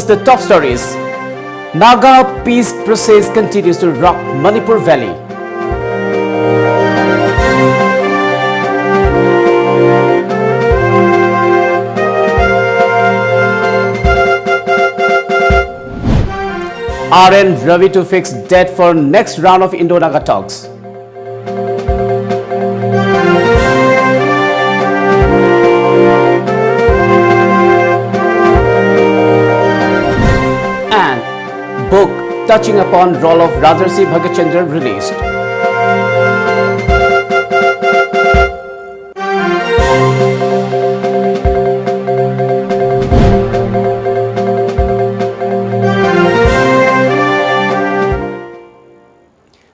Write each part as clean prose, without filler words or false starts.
first, the top stories. Naga peace process continues to rock Manipur Valley. RN Ravi to fix debt for next round of Indo-Naga talks. And book touching upon role of Rajarsi Bhagachandra released.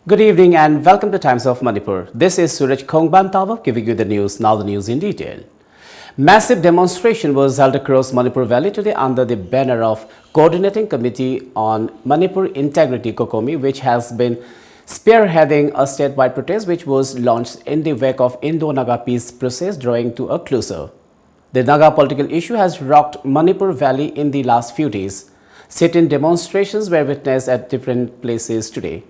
Good evening and welcome to Times of Manipur. This is SURAJ Khongbantava giving you the news. Now the news in detail. Massive demonstration was held across Manipur Valley today under the banner of Coordinating Committee on Manipur Integrity Kokomi, which has been spearheading a statewide protest which was launched in the wake of Indo-Naga peace process drawing to a closer. The Naga political issue has rocked Manipur Valley in the last few days. Sit-in demonstrations were witnessed at different places today.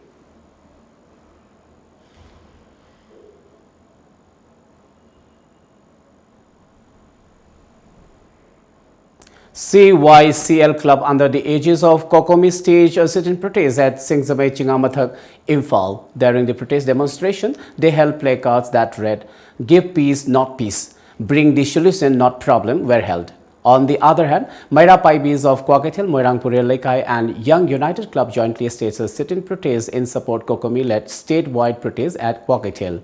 CYCL Club under the aegis of Kokomi staged a sit-in protest at Singsamay Chingamathak, Imphal. During the protest demonstration, they held placards that read, "Give peace, not peace. Bring the solution, not problem," were held. On the other hand, Maira Paibis of Kwakathil, Moirangpuri Lekai and Young United Club jointly staged a sit-in protest in support Kokomi-led statewide protest at Kwakathil.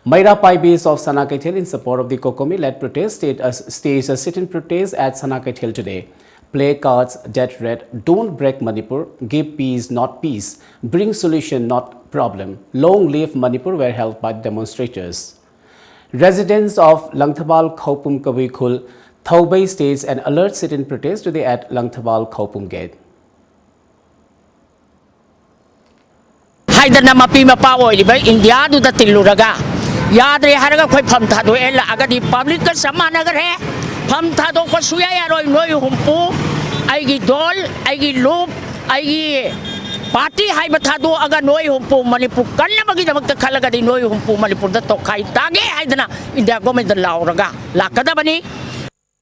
Maira Paibis of Sanakaithil in support of the Kokomi-led protest staged a sit-in protest at Sanakaithil today. Placards that read, "Don't break Manipur, give peace, not peace. Bring solution, not problem. Long live Manipur" were held by demonstrators. Residents of Langthabal Khopum Kabikul, Thaubei staged an alert sit-in protest today at Langthabal Khopum Gate. Haida na mapima pa oiliba India do da tiluraga yadre haraga khoi pham thado ela agadi public ka samana gare pham thado ko suya yaroi noi humpu aigi dol aigi loop aigi party haiba thado aga noi humpu Manipur kanna bagi damak ta khalaga di noi humpu Manipur da to khai tage haidana India government da lauraga lakada bani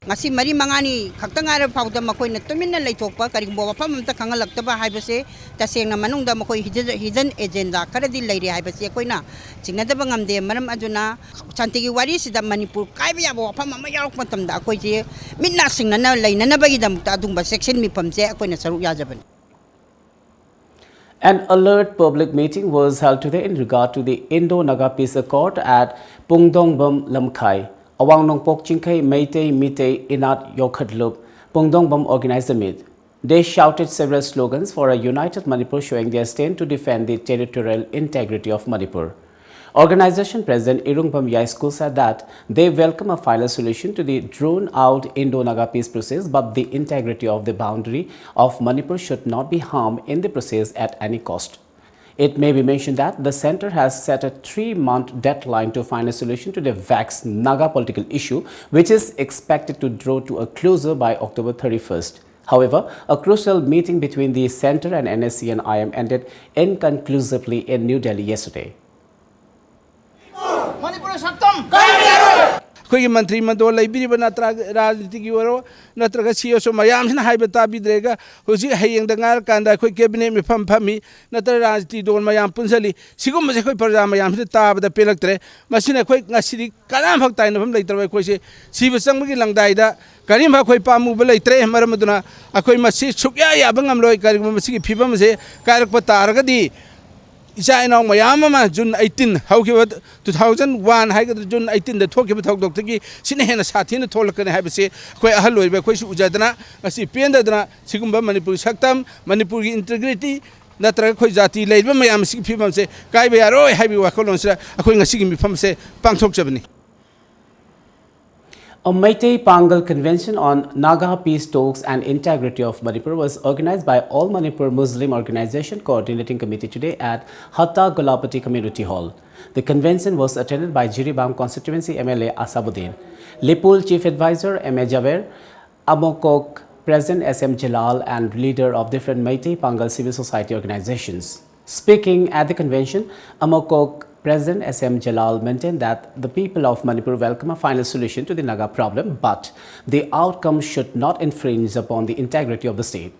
ngasi mari mangani khaktangar phawda makoi na tuminna leithokpa karigbo wafam amta khangalakta haibase tasengna manungda makoi hidden agenda karadi leire haibase koina chingnadaba ngamde maram aduna chantigi wari sida Manipur kaiba yabo wafam ama yarok matamda akoi je minna singna na leina bagi damta adungba section mipamse akoina saruk yajaban. An alert public meeting was held today in regard to the Indo-Naga Peace Accord at Pungdongbam Lamkhai. Awang Nongpok Chingkai Meitei Mitei Inat Yokhadlup, Pungdongbam organized the meet. They shouted several slogans for a united Manipur showing their stand to defend the territorial integrity of Manipur. Organization President Irungbam Yaiskul said that they welcome a final solution to the drawn-out Indo-Naga peace process, but the integrity of the boundary of Manipur should not be harmed in the process at any cost. It may be mentioned that the centre has set a 3-month deadline to find a solution to the vexed Naga political issue, which is expected to draw to a closure by October 31st. However, a crucial meeting between the centre and NSC and IM ended inconclusively in New Delhi yesterday. Koi Mantri Mando Libri Natra Rajitigi Natraga Sioso Mayam Haibata Bidrega, Hosi Hayang the Narkanda, quick cabinet me Pampami, Natarajti Don Mayam Punzali, Sigumako Paramayam, the Tab, the Pelactre, Machina Quake Nasidi, Kalam Hoktain of him later, Quasi, Sivasang Lang Dida, Karim Hakoi Pamu Belay Tre Maramaduna, Akoi Masi Sukaya, Bangam Loy, Karimasi, Pibamse, Karakpataragadi. Isa ina mayama June 18 haukiwa 2001 haiga June 18 da thokiba thok doktagi sine hena sathi na tholakane haibase koi ahal loiba koi su ujadana asi penda dana sigumba Manipur saktam Manipur gi integrity natra koi jati leiba mayam sig phimam se kai ba yaroi haibi wakolon sra akoi ngasi gi mifam se pangthok jabani. A Meitei Pangal Convention on Naga Peace Talks and Integrity of Manipur was organized by All Manipur Muslim Organization Coordinating Committee today at Hatta Golapati Community Hall. The convention was attended by Jiribam Constituency MLA Asabuddin, Lipul Chief Advisor M.A. Jaber, Amokok President SM Jalal and leader of different Meitei Pangal civil society organizations. Speaking at the convention, Amokok President SM Jalal maintained that the people of Manipur welcome a final solution to the Naga problem, but the outcome should not infringe upon the integrity of the state,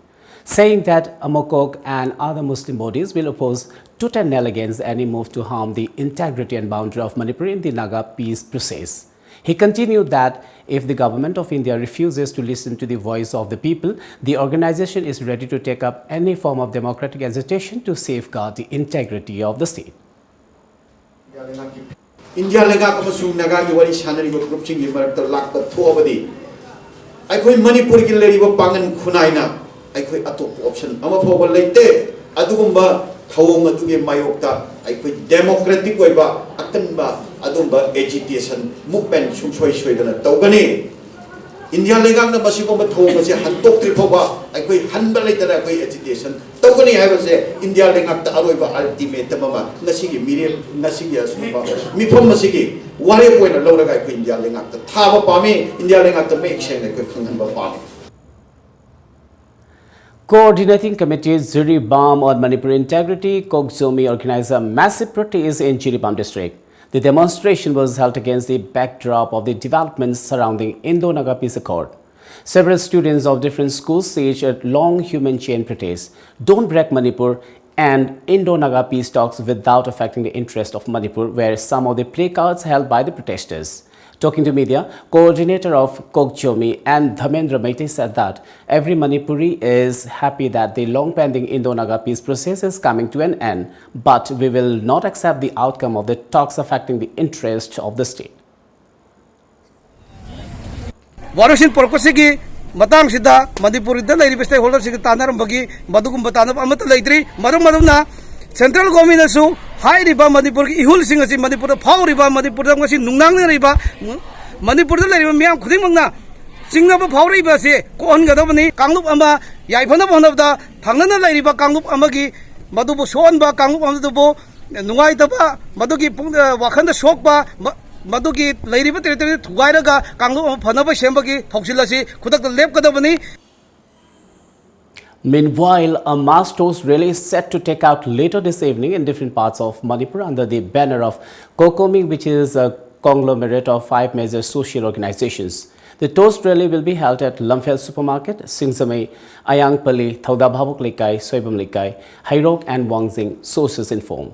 saying that Amokok and other Muslim bodies will oppose tooth and nail against any move to harm the integrity and boundary of Manipur in the Naga peace process. He continued that if the government of India refuses to listen to the voice of the people, the organization is ready to take up any form of democratic agitation to safeguard the integrity of the state. India lega ko su naga ki wari sanari ko group ching marak tar lak pa tho abadi ai khoi Manipur ki leri ba pangan khunai na ai khoi atop option ama pho ba leite adugumba thawong aduge mayokta ai khoi democratic oi ba akan ba adumba agitation movement sum soi soi dana tawgani India lega na basi ko ba thawong ba se hantok tri pho ba ai khoi hanba leite na khoi agitation tawgani hai ba se India lega ta aroi ba ultimate mama ngasi gi mire ngasi gi asuma mi phom masi gi ware point lo ra ga khoi India lega ta tha ba pa mi India lega ta make sure na khoi khanghan ba pa Coordinating Committee Ziribam on Manipur Integrity, Kokzomi organized a massive protest in Jiribam district. The demonstration was held against the backdrop of the developments surrounding Indo-Naga Peace Accord. Several students of different schools staged a long human chain protest. Don't break Manipur and Indo-Naga peace talks without affecting the interest of Manipur were some of the placards held by the protesters. Talking to media, coordinator of Kokjomi and Dhamendra Meitei said that every Manipuri is happy that the long-pending Indo-Naga peace process is coming to an end, but we will not accept the outcome of the talks affecting the interest of the state. Warusin Porkosiki, Matang Sida, Manipuri, the lady stakeholders, Tanar Bagi, Madugum Batana, Amata Laitri, Madamana, Central Government Su, High Riba Manipur, Ihul Singers in Manipur, Power Riba, Manipur, Nunang Riba, Manipur, Miam Krimana, Singapore Power Riba, Kon Gadamani, Kangup Ama, Yaipana one of the Tangana Riba, Kangup Amagi, Madubu Sonba, Kangup Amdubo, Nuaitaba, Maduki Wakanda Shokba, Maduki, Lady Territory, Tuairaga, Kangup Panaba Shembagi, Toxilasi, Kudak the Lep Gadamani. Meanwhile, a mass toast rally is set to take out later this evening in different parts of Manipur under the banner of Kokomi, which is a conglomerate of 5 major social organizations. The toast rally will be held at Lamphel Supermarket, Singsamei, Ayangpali, Thaudabhabuk Likai, Soibam Likai, Hairok and Wangzing, sources inform.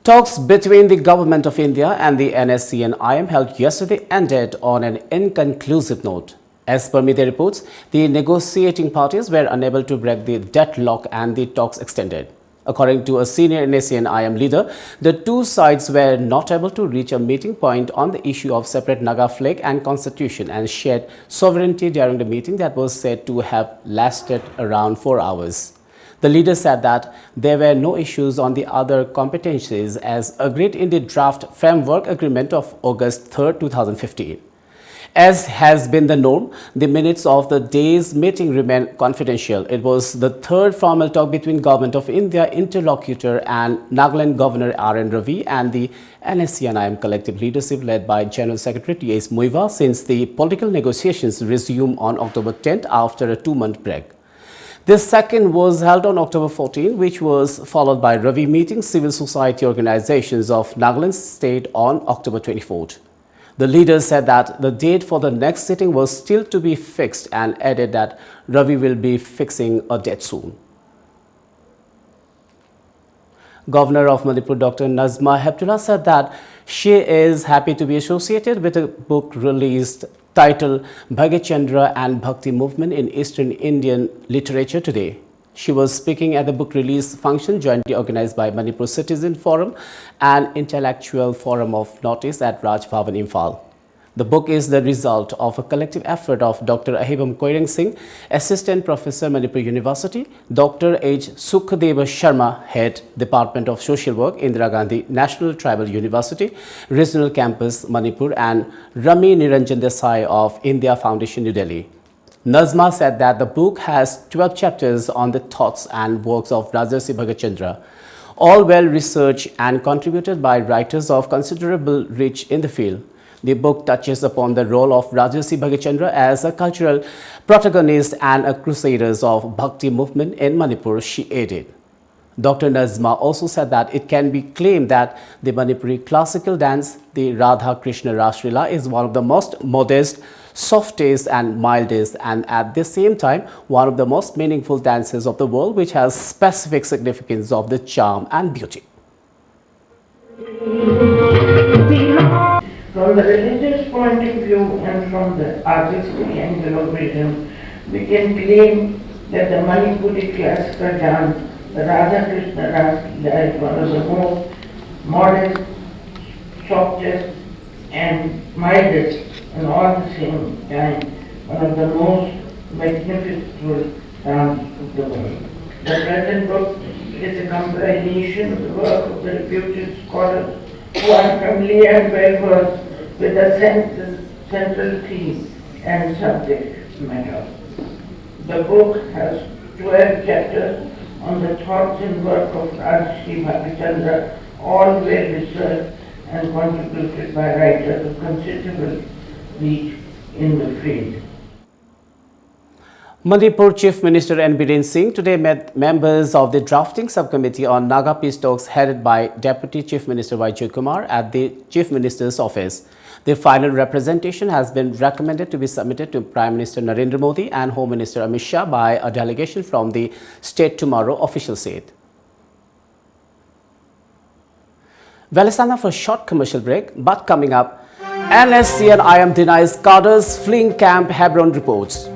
Talks between the Government of India and the NSC and IM held yesterday ended on an inconclusive note. As per media reports, the negotiating parties were unable to break the deadlock and the talks extended. According to a senior NSC and IM leader, the two sides were not able to reach a meeting point on the issue of separate Naga flag and constitution and shared sovereignty during the meeting that was said to have lasted around 4 hours. The leader said that there were no issues on the other competencies as agreed in the draft framework agreement of August 3, 2015. As has been the norm, the minutes of the day's meeting remain confidential. It was the third formal talk between Government of India interlocutor and Nagaland Governor R.N. Ravi and the NSC and IM collective leadership led by General Secretary T.S. Muiva since the political negotiations resumed on October 10th after a 2-month break. This second was held on October 14, which was followed by Ravi meeting civil society organizations of Nagaland state on October 24th. The leader said that the date for the next sitting was still to be fixed and added that Ravi will be fixing a date soon. Governor of Manipur Dr. Nazma Heptullah said that she is happy to be associated with a book released titled Bhagat Chandra and Bhakti Movement in Eastern Indian Literature today. She was speaking at the book release function jointly organized by Manipur Citizen Forum and Intellectual Forum of Northeast at Raj Bhavan, Imphal. The book is the result of a collective effort of Dr. Ahibam Koireng Singh, Assistant Professor, Manipur University, Dr. H. Sukhdeva Sharma, Head, Department of Social Work, Indira Gandhi National Tribal University, Regional Campus, Manipur, and Rami Niranjan Desai of India Foundation, New Delhi. Nazma said that the book has 12 chapters on the thoughts and works of Rajarsi Bhagat Chandra, all well researched and contributed by writers of considerable reach in the field. The book touches upon the role of Rajarsi Bhagichandra as a cultural protagonist and a crusader of Bhakti movement in Manipur, she added. Dr. Nazma also said that it can be claimed that the Manipuri classical dance, the Radha Krishna Rashlila, is one of the most modest, softest and mildest, and at the same time one of the most meaningful dances of the world, which has specific significance of the charm and beauty. From the religious point of view and from the artistic angle of vision, we can claim that the Manipuri classical dance, the Radha Krishna Rashlila, is one of the most modest, softest and mildest, and all at the same time one of the most magnificent dance of the world. The present book is a compilation of the work of the reputed scholars who are familiar and well versed with the central theme and subject matter. The book has 12 chapters on the thoughts and work of Rajarsi Bhagichandra, all well researched and contributed by writers of considerable reach in the field. Manipur Chief Minister N. Biren Singh today met members of the drafting subcommittee on Naga peace talks headed by Deputy Chief Minister Y. Kumar at the Chief Minister's office. The final representation has been recommended to be submitted to Prime Minister Narendra Modi and Home Minister Amit Shah by a delegation from the state tomorrow, officials said. Well, it's time for a short commercial break, but coming up, NSC and IM denies cadres fleeing Camp Hebron reports.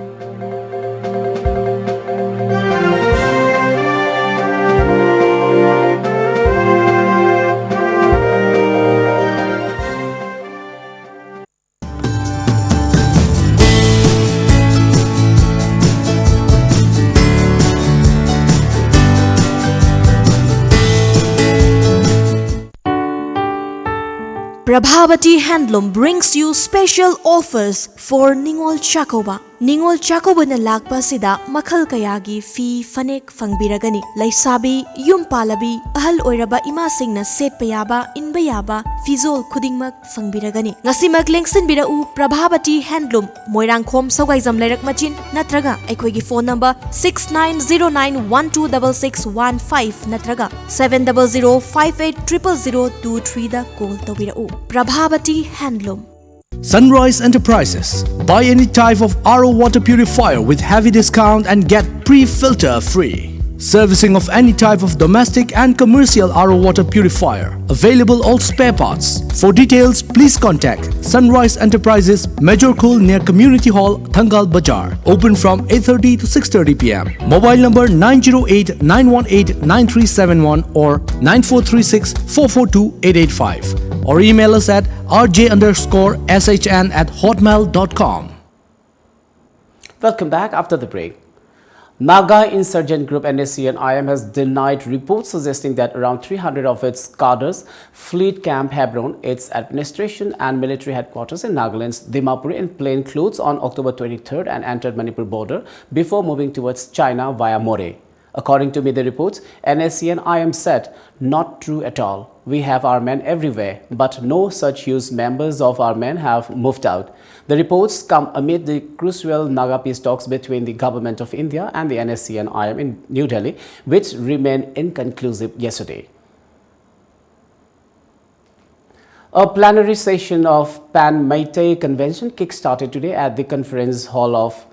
Prabhavati Handloom brings you special offers for Ningol Chakoba. Ningol Chakoba na lakpa sida makhal kayagi fi fanek fangbiragani. Laisabi, yum palabi, ahal oiraba ima sing na set payaba, inbayaba, fizol kudingmak fangbiragani. Ngasi maglengsin birau Prabhavati Handloom, Moirang Khom Sawgaizam Lerak Machin, natraga, ekwegi phone number 6909126615, natraga 700580023 da call tawirau. Prabhavati Handloom. Sunrise Enterprises. Buy any type of RO water purifier with heavy discount and get pre-filter free. Servicing of any type of domestic and commercial RO water purifier. Available all spare parts. For details, please contact Sunrise Enterprises, Major Khul near Community Hall, Thangal Bazaar. Open from 8:30 to 6:30 p.m. Mobile number 908-918-9371 or 9436-442-885. Or email us at rj_shn@hotmail.com. Welcome back after the break. Naga insurgent group NSC and IM has denied reports suggesting that around 300 of its cadres fled Camp Hebron, its administration and military headquarters in Nagaland's Dimapur in plain clothes on October 23rd and entered Manipur border before moving towards China via More. According to media reports, NSC and IM said, "Not true at all. We have our men everywhere, but no such huge members of our men have moved out." The reports come amid the crucial Naga peace talks between the Government of India and the NSC and IM in New Delhi, which remained inconclusive yesterday. A plenary session of Pan Meitei Convention kick-started today at the conference hall of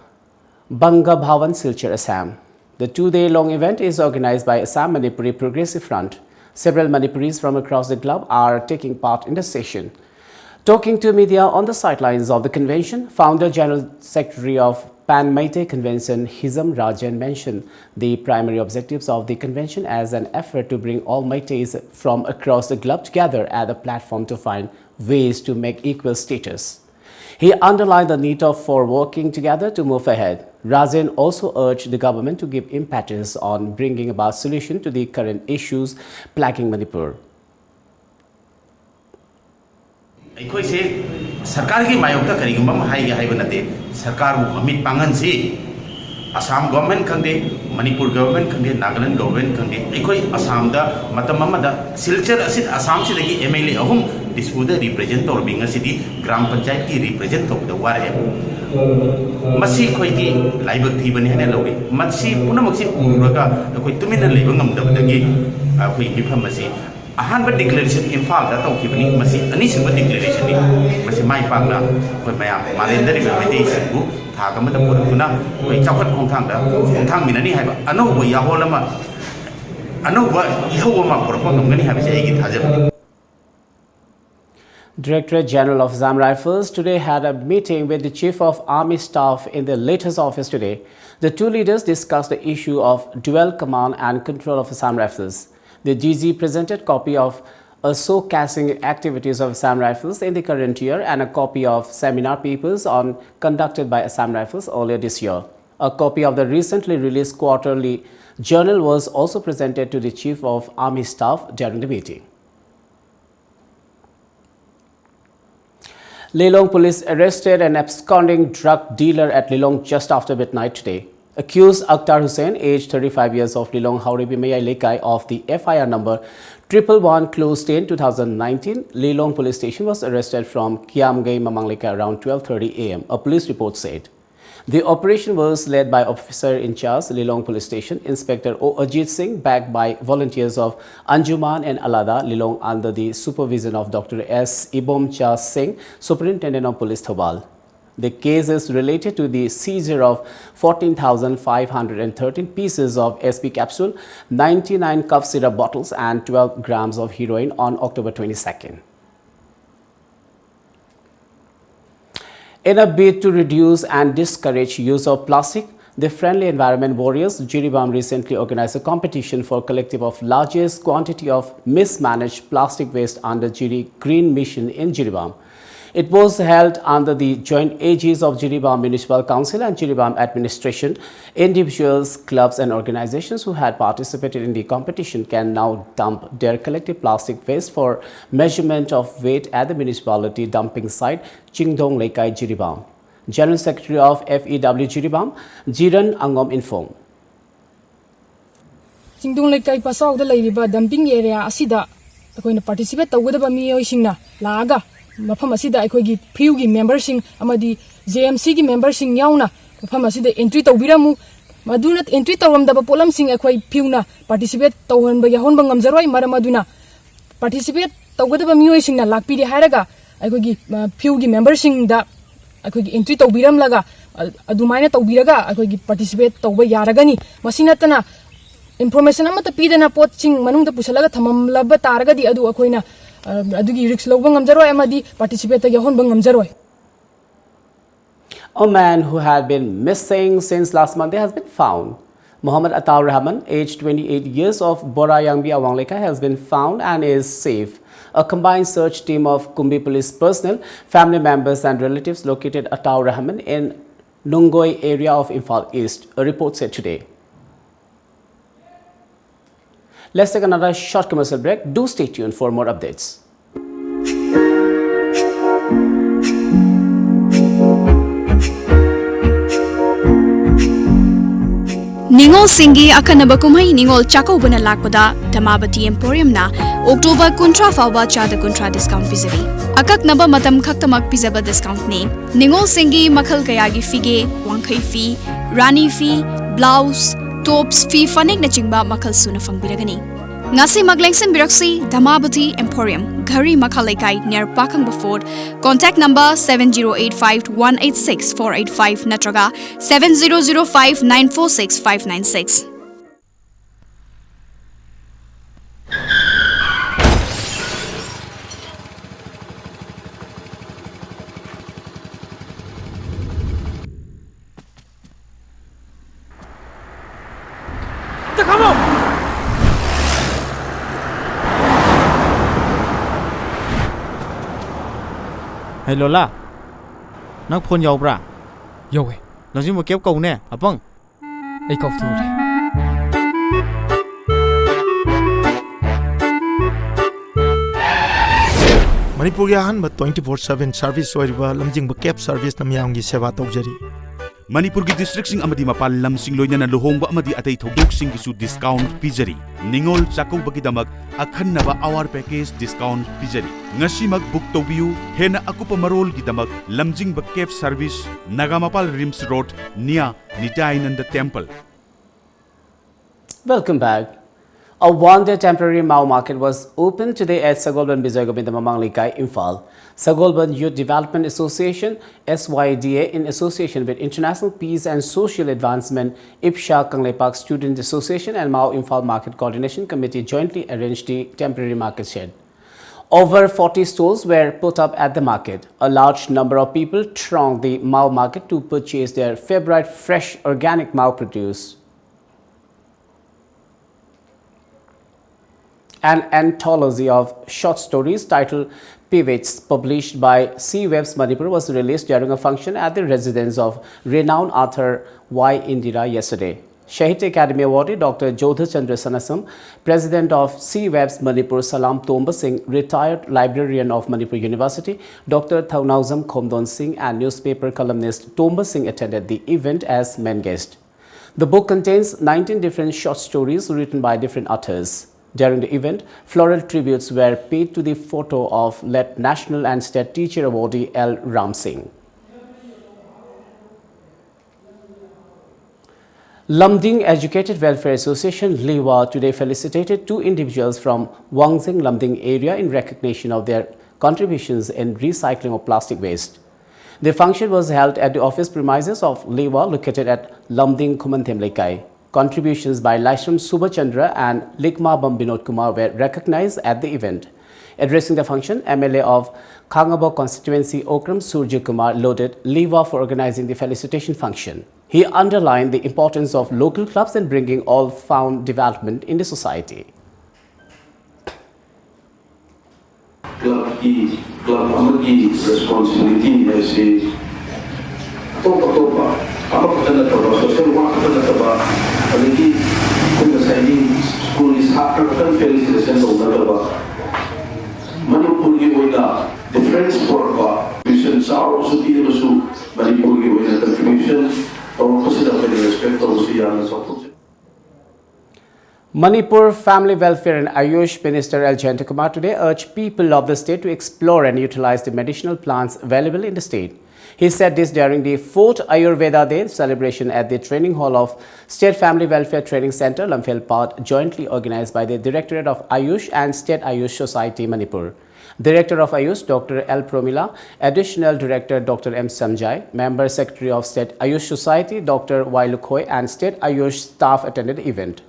Banga Bhavan, Silchar, Assam. The two-day-long event is organized by Assam Manipuri Progressive Front. Several Manipuris from across the globe are taking part in the session. Talking to media on the sidelines of the convention, Founder General Secretary of Pan Meitei Convention Hizam Rajan mentioned the primary objectives of the convention as an effort to bring all Meiteis from across the globe together at a platform to find ways to make equal status. He underlined the need for working together to move ahead. Rajan also urged the government to give impetus on bringing about solution to the current issues plaguing Manipur. सरकार की मायोक्ता करीगुम हाइगे HYBE नते सरकार ममित पांगन से Assam government khangde, Manipur government khangde, Nagaland government khangde, ekoi Assam da matamamada silchar asit Assam sidagi MLA ahum disputa represent or binga city Gram Panchayat ki represent of the ware. Masi khoi ki laibak thi bani hane loge. Masi puna maksi uraga ekoi tumina laibang amdabadagi khoi mifam masi. Ahanba declaration Imphal da tawkhibani masi ani singba declaration ni masi mai pangna khoi mayam malendari bemete singu thagamada purtuna khoi chawkhat khongthang minani haiba anoba yaholama anoba ihawama purpa ngamgani habi se igi thajab. Directorate General of Assam Rifles today had a meeting with the Chief of Army Staff in the latest office today. The two leaders discussed the issue of dual command and control of Assam Rifles. The DG presented a copy of a showcasing activities of Assam Rifles in the current year and a copy of seminar papers conducted by Assam Rifles earlier this year. A copy of the recently released quarterly journal was also presented to the Chief of Army Staff during the meeting. Lilong police arrested an absconding drug dealer at Lilong just after midnight today. Accused Akhtar Hussain, aged 35 years of Lilong Hauribi Mayai Lekai of the FIR number 111 closed 10 2019, Lilong police station was arrested from Kiamgai Mamangleka around 12:30 am, a police report said. The operation was led by Officer in Charge, Lilong Police Station, Inspector O. Ajit Singh, backed by volunteers of Anjuman and Alada, Lilong, under the supervision of Dr. S. Ibomcha Singh, Superintendent of Police Thobal. The case is related to the seizure of 14,513 pieces of SP capsule, 99 cough syrup bottles and 12 grams of heroin on October 22nd. In a bid to reduce and discourage use of plastic, the Friendly Environment Warriors Jiribam recently organized a competition for collective of largest quantity of mismanaged plastic waste under Jiri Green Mission in Jiribam. It was held under the joint aegis of Jiribam Municipal Council and Jiribam Administration. Individuals, clubs and organizations who had participated in the competition can now dump their collective plastic waste for measurement of weight at the municipality dumping site, Chingdong Lekai, Jiribam. General Secretary of FEW Jiribam, Jiran Angom informed. Chingdong Lekai Pasau the Lady dumping area Asida, going to participate with the Mio Laga. Mafam asida aikogi PU gi members sing amadi JMC gi members sing yauna mafam asida entry tawbiramu maduna entry tawramdaba polam sing akoi PU na participate tawhan ba yahon ba ngamjaroi maramaduna participate tawgadaba mioi sing na lakpidi haraga aikogi PU gi members sing da aikogi entry tawbiram laga adumaina tawbiraga aikogi participate tawba yaragani masinatana information amata pidana pot sing manungda pusalaga thamam labba taraga di adu akoina adugi risk lobang amjaroi amadi participate yahon bang amjaroi. A man who had been missing since last Monday has been found. Muhammad Ataur Rahman, aged 28 years of Bora Yangbi Awangleka, has been found and is safe. A combined search team of Kumbi police personnel, family members and relatives located Ataur Rahman in Nungoi area of Imphal East, a report said today. Let's take another short commercial break. Do stay tuned for more updates. Ningol Singi Akanaba Kumai Ningol Chako Buna Lakpada, Tamabati Emporium na, October Kuntra Fauba Chada Kuntra discount Pizavi. Akak Naba Matam Kaktamak Pizaba discount name. Ningol Singi Makal Kayagi Fige, Wankai fee, Rani fee, blouse, tops fee fanig na chingba makal suna fangbiragani. Ngasi maglengsen biraksi Dhamabati Emporium, Gari Makalaikai near Pakang Baford. Contact number 7005-186-485 natraga 7005-946-596. Come on! Hey Lola, nang phone yaw bra? Yaw eh. Nang mo kep kau ne, apang? Ay kau tu re. Manipuri ahan ba 24/7 service oiriba lamjingba cab service namyang gi seva tawjari. Manipur ki district sing amadi mapal lam sing loina na luhongba amadi atay thodok sing gisu discount pijari. Ningol chakubagi damak akhanaba hour package discount pijari. Ngasi mag book tobiu hena akupa marol gi damak lamjingba cab service Nagamapal Rims Road near Nitayananda Temple. Welcome back. A one-day temporary Mao market was opened today at Sagolban Bijoygobinda Mamanglikay, Imphal. Sagolban Youth Development Association (SYDA) in association with International Peace and Social Advancement IPSHA Kangleipak Student Association and Mao Imphal Market Coordination Committee jointly arranged the temporary market shed. Over 40 stalls were put up at the market. A large number of people thronged the Mao market to purchase their favorite fresh organic Mao produce. An anthology of short stories titled Pivots, published by C-Webs Manipur, was released during a function at the residence of renowned author Y. Indira yesterday. Shahid Academy awardee Dr. Jodha Chandra Sanasam, President of C-Webs Manipur Salam Tomba Singh, retired librarian of Manipur University, Dr. Thaunauzam Khomdon Singh and newspaper columnist Tomba Singh attended the event as main guest. The book contains 19 different short stories written by different authors. During the event, floral tributes were paid to the photo of late National and State Teacher Awardee L. Ram Singh. Lamding Educated Welfare Association (LIWA) today felicitated two individuals from Wangzing Lamding area in recognition of their contributions in recycling of plastic waste. The function was held at the office premises of LIWA located at Lamding Kumanthemlekai. Contributions by Laishram Subhachandra and Likma Binod Kumar were recognized at the event. Addressing the function, MLA of Khangabo constituency Okram Surji Kumar lauded LIWA for organizing the felicitation function. He underlined the importance of local clubs in bringing all-round development in the society. Club amagi responsibility is topa apa kena tahu social work kena tahu lagi kita sayang school is hard kan felicitation dona tahu Manipur ki wala difference for vision sa also di masu Manipur ki wala contribution or consider respect also yang support. Manipur Family Welfare and Ayush Minister L. Jayantakumar today urged people of the state to explore and utilize the medicinal plants available in the state. He said this during the 4th Ayurveda Day celebration at the training hall of State Family Welfare Training Center, Lamphel, jointly organized by the Directorate of Ayush and State Ayush Society, Manipur. Director of Ayush, Dr. L. Promila, Additional Director, Dr. M. Samjai, Member Secretary of State Ayush Society, Dr. Y. Lukhoi, and State Ayush staff attended the event.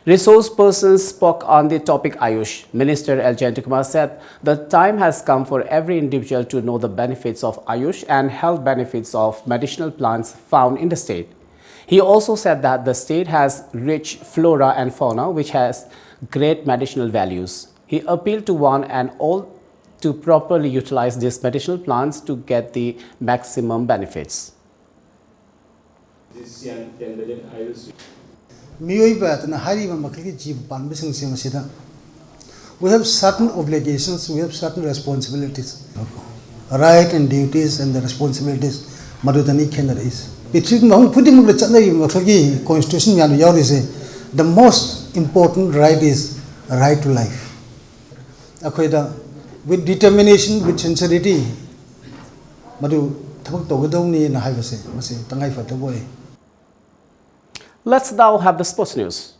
Resource persons spoke on the topic Ayush. Minister L. Jayantakumar said the time has come for every individual to know the benefits of Ayush and health benefits of medicinal plants found in the state. He also said that the state has rich flora and fauna which has great medicinal values. He appealed to one and all to properly utilize these medicinal plants to get the maximum benefits. We have certain obligations, we have certain responsibilities. Right and duties and the responsibilities Madhutani Kenaris. Constitution the most important right is right to life. With determination, with sincerity, Let's now have the sports news.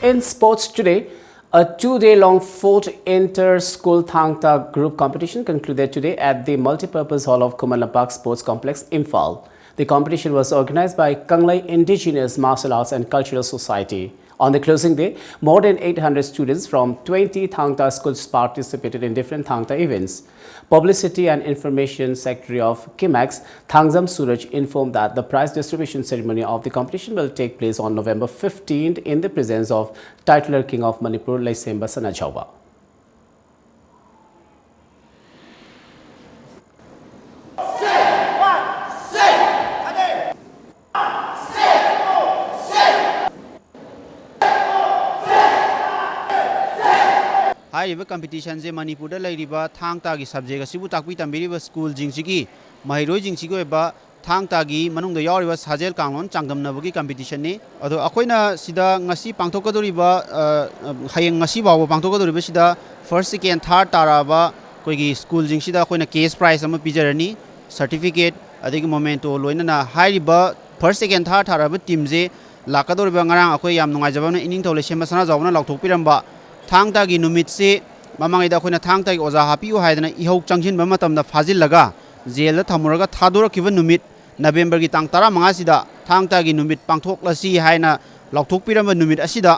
In sports today, a two-day-long 4th inter-school Thangta group competition concluded today at the multipurpose hall of Kumalampak Sports Complex, Imphal. The competition was organized by Kanglai Indigenous Martial Arts and Cultural Society. On the closing day, more than 800 students from 20 Thangta schools participated in different Thangta events. Publicity and Information Secretary of KIMAX, Thangzam SURAJ, informed that the prize distribution ceremony of the competition will take place on November 15th in the presence of titular King of Manipur, Laisemba Sanachauba. हाइरिबा competition जे मणिपुर दा लेरिबा थांगतागी subject असिबु ताकपि तंबिरिबा school जिंगसिगी महिरोय जिंगसिगो एबा थांगतागी मनुंग दा यावरिबा Sajel कांगलोन चांगदमनबगी competition ने अदो अखोइना सिदा ngasi पांगथोकदोरिबा Hayeng ngasi बावो पांगथोकदोरिबा सिदा फर्स्ट सेकेंड थर्ड ताराबा कोइगी स्कूल जिंगसिदा अखोइना केस प्राइज अमा पिजरनी सर्टिफिकेट अदिगी मोमेंटो लोइनना हाइरिबा फर्स्ट सेकेंड थर्ड ताराबा टीम जे लाकदोरिबा ngarang अखोइ याम नुंगाइजबाना इनिंग थौले सेमा सना जावना लाउथोकपिरंबा थांगतागी नुमित से ममांगैदा अखोइना थांगतागी ओजा हापियो हाइदना इहौ चंगजिनबा मतमदा फाजिललगा जेल थामुरगा थादोरखिबा नुमित नवेम्बर की तांग 15 सिदा थांगतागी नुमित पांगथोकलसी हाइना लाउथोकपिरंबा नुमित असिदा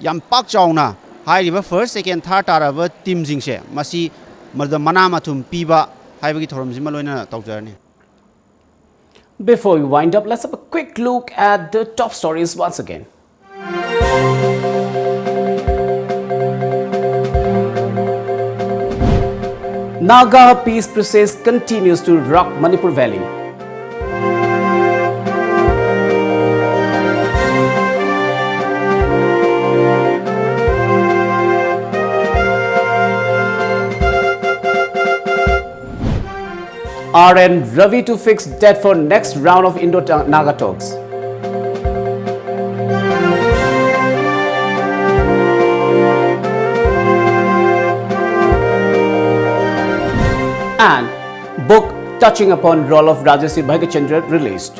याम पाक चावना हाइरिबा फर्स्ट सेकेंड थर्ड ताराबा टीम जिंगसे मसी मदा मना माथुम पीबा हाइबगी थोरमजिमा लोइना तौजरनी. Before we wind up, let's have a quick look at the top stories once again. Naga peace process continues to rock Manipur Valley. RN Ravi to fix debt for next round of Indo-Naga talks. And book touching upon role of Rajasi Bhagachandra released.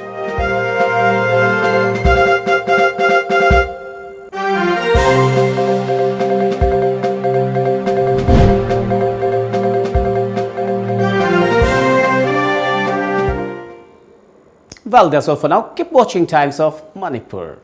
Well, that's all for now. Keep watching Times of Manipur.